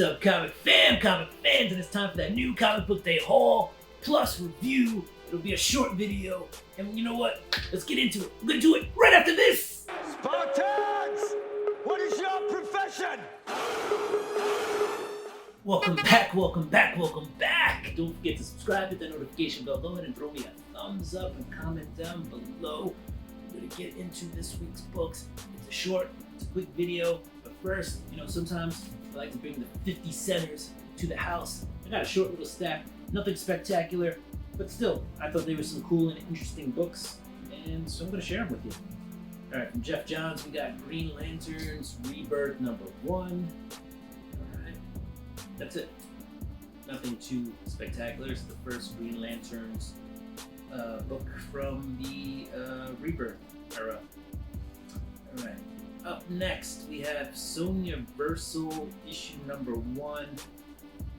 What's up, comic fans, and it's time for that new comic book day haul plus review. It'll be a short video, and you know what? Let's get into it. We're gonna do it right after this. Spartans! What is your profession? Welcome back. Don't forget to subscribe, hit that notification bell, go ahead and throw me a thumbs up and comment down below. We're gonna get into this week's books. It's a short, it's a quick video, but first, sometimes I like to bring the 50 centers to the house. I got a short little stack, nothing spectacular, but still, I thought they were some cool and interesting books, and so I'm gonna share them with you. All right, from Jeff Johns, we got Green Lanterns Rebirth #1. All right, that's it. Nothing too spectacular. It's the first Green Lanterns book from the Rebirth era. All right. Up next, we have Sonya Versal issue #1.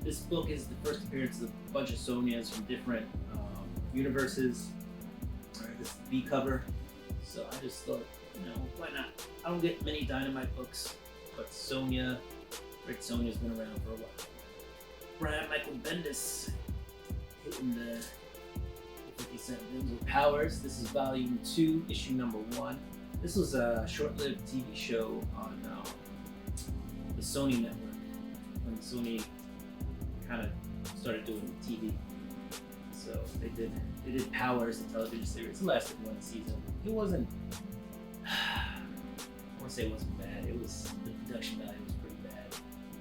This book is the first appearance of a bunch of Sonyas from different universes. All right, this is the B cover. So I just thought, why not? I don't get many Dynamite books, but Sonya, Red Sonya's been around for a while. Brian Michael Bendis hitting the 50 Cent bins with Powers. This is volume 2, issue #1. This was a short-lived TV show on the Sony network when Sony kind of started doing TV. So they did Powers, the television series. It lasted one season. It wasn't, I want to say it wasn't bad. The production value was pretty bad.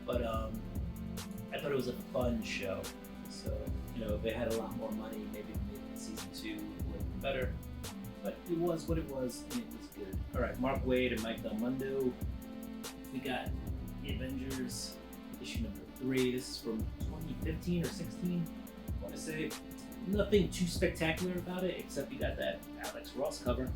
But I thought it was a fun show. So, if they had a lot more money, maybe season 2 would have been better. But it was what it was, and it was good. All right, Mark Waid and Mike Del Mundo. We got The Avengers, issue #3. This is from 2015 or 16, I want to say. Nothing too spectacular about it, except you got that Alex Ross cover.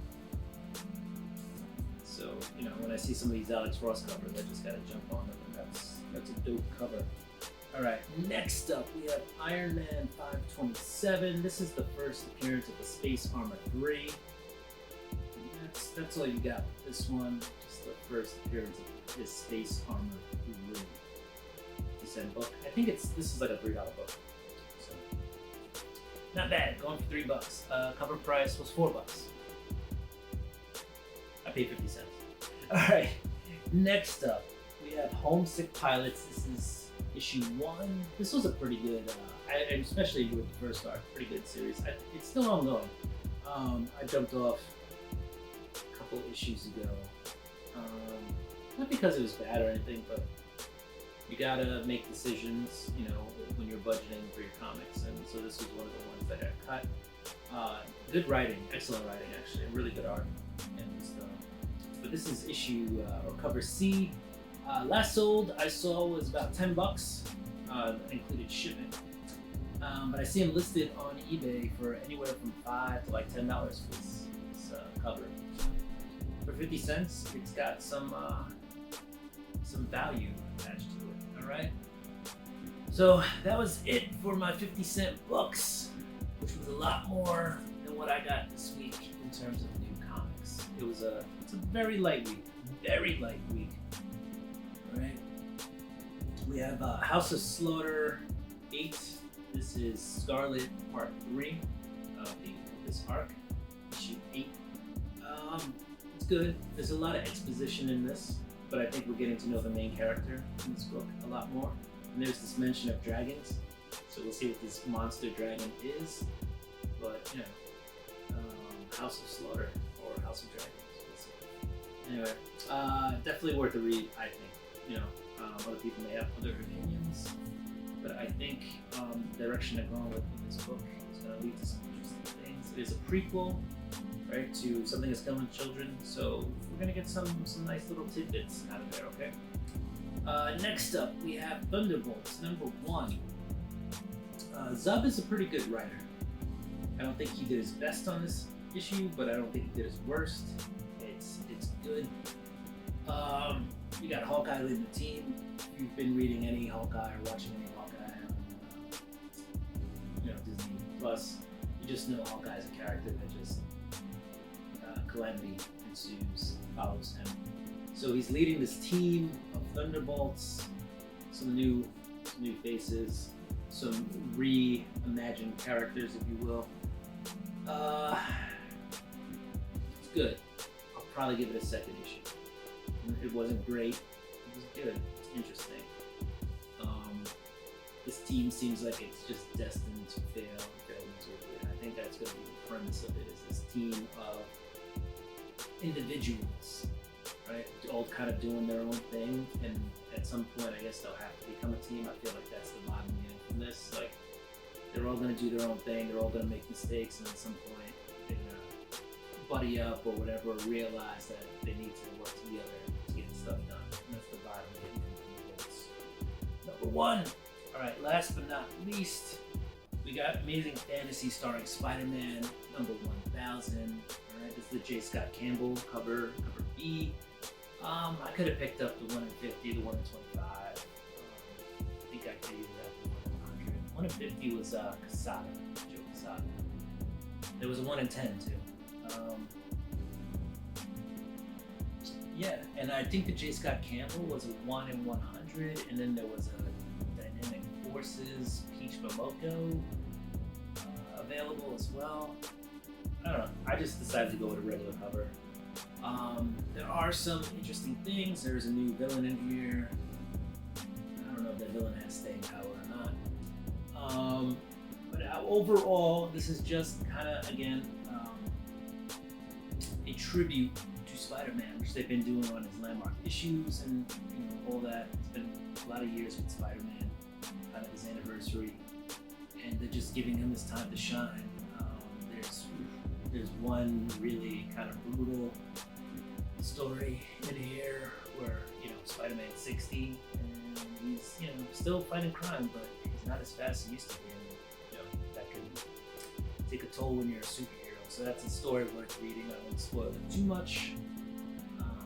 So, when I see some of these Alex Ross covers, I just gotta jump on them, and that's a dope cover. All right, next up we have Iron Man 527. This is the first appearance of the Space Armor 3. That's all you got with this one. Just the first appearance of this Space Armor 3. Decent book. I think this is like a $3 book. So not bad. Going for $3. Cover price was $4. I paid 50 cents. All right. Next up, we have Homesick Pilots. This is issue 1. This was a pretty good, especially with the first arc, pretty good series. It's still ongoing. I jumped off a couple issues ago. Not because it was bad or anything, but you gotta make decisions, when you're budgeting for your comics, and so this was one of the ones that got cut. Good writing, excellent writing actually, really good art. But this is issue or cover C. Last sold I saw was about $10. That included shipment. But I see them listed on eBay for anywhere from $5 to like $10 for this cover. For 50 cents, it's got some value attached to it. All right. So that was it for my 50-cent books, which was a lot more than what I got this week in terms of new comics. It's a very light week. Very light week. All right. We have House of Slaughter 8. This is Scarlet Part 3 of this arc, issue 8. It's good. There's a lot of exposition in this, but I think we're getting to know the main character in this book a lot more. And there's this mention of dragons, so we'll see what this monster dragon is. But House of Slaughter or House of Dragons. We'll see. Anyway, definitely worth a read, I think. Other people may have other opinions, but I think the direction they're going with this book is going to lead to some interesting things. It is a prequel, right, to Something Is Killing Children, so we're going to get some nice little tidbits out of there, okay? Next up, we have Thunderbolts #1. Zub is a pretty good writer. I don't think he did his best on this issue, but I don't think he did his worst. It's good. You got Hawkeye leading the team. If you've been reading any Hawkeye or watching any Hawkeye on Disney Plus, you just know Hawkeye's a character that just calamity ensues, follows him. So he's leading this team of Thunderbolts some new faces, some reimagined characters, if you will. It's good. I'll probably give it a second issue. It wasn't great. It was good. It's interesting. This team seems like it's just destined to fail miserably. And I think that's going to be the premise of it, is this team of individuals, right? All kind of doing their own thing, and at some point, I guess they'll have to become a team. I feel like that's the bottom line from this. Like, they're all going to do their own thing. They're all going to make mistakes, and at some point, they're going to buddy up or whatever, or realize that they need to work together to get stuff done. And that's the bottom line from Thunderbolts #1. All right, last but not least, we got Amazing Fantasy starring Spider-Man #1000. All right, this is the J. Scott Campbell cover B. I could have picked up the 1 in 50, the 1 in 25. I think I could even have the 1 in 100. 1 in 50 was Quesada, Joe Quesada. There was a 1 in 10 too. Yeah, and I think the J. Scott Campbell was a 1 in 100, and then there was a Dynamic Forces Peach Momoko available as well. I don't know. I just decided to go with a regular cover. There are some interesting things. There's a new villain in here. I don't know if that villain has staying power or not. But overall, this is just kind of, again, a tribute to Spider-Man, which they've been doing on his landmark issues and all that. It's been a lot of years with Spider-Man, kind of his anniversary, and they're just giving him his time to shine. There's one really kind of brutal story in here where Spider-Man's 60 and he's still fighting crime, but he's not as fast as he used to be, and that can take a toll when you're a superhero. So that's a story worth reading. I won't spoil it too much,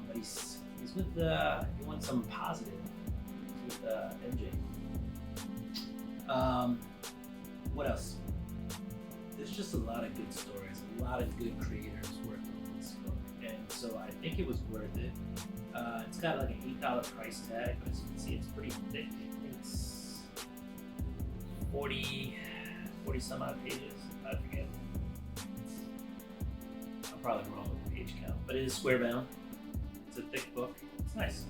but he's with he wants something positive. He's with MJ. What else? There's just a lot of good stories, a lot of good creators working on this book, and so I think it was worth it. It's got like an $8 price tag, but as you can see, it's pretty thick. I think it's 40 some odd pages. I forget. I'm probably wrong with the page count, but it is square bound. It's a thick book. It's nice.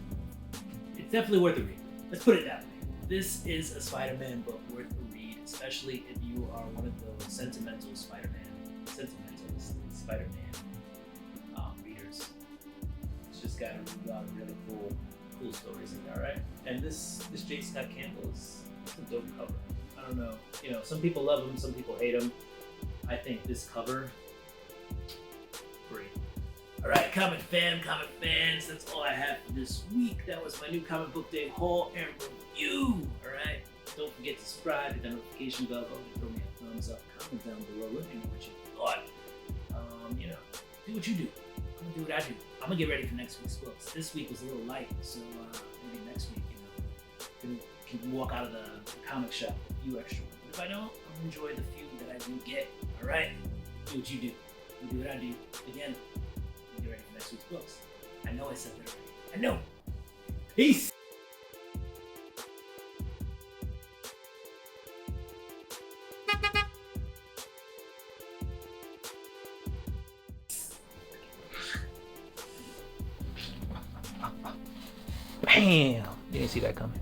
It's definitely worth a read. Let's put it that way. This is a Spider-Man book worth a read, especially if you are one of those sentimentalist Spider-Man readers. It's just got a lot of really cool stories in there, right? And this J. Scott Campbell is a dope cover. I don't know, some people love him, some people hate him. I think this cover, great. All right, comic fans, that's all I have for this week. That was my new comic book day haul and review. All right, don't forget to subscribe, hit the notification bell, throw me a thumbs up, comment down below, let me know what you thought. Do what you do. I'm gonna do what I do. I'm gonna get ready for next week's books. This week was a little light, so maybe next week, can walk out of the comic shop with a few extra ones. But if I don't, I'm gonna enjoy the few that I do get. All right, do what you do. You do what I do. Again, get ready for next week's books. I know I said that already. I know. Peace. Bam! You didn't see that coming.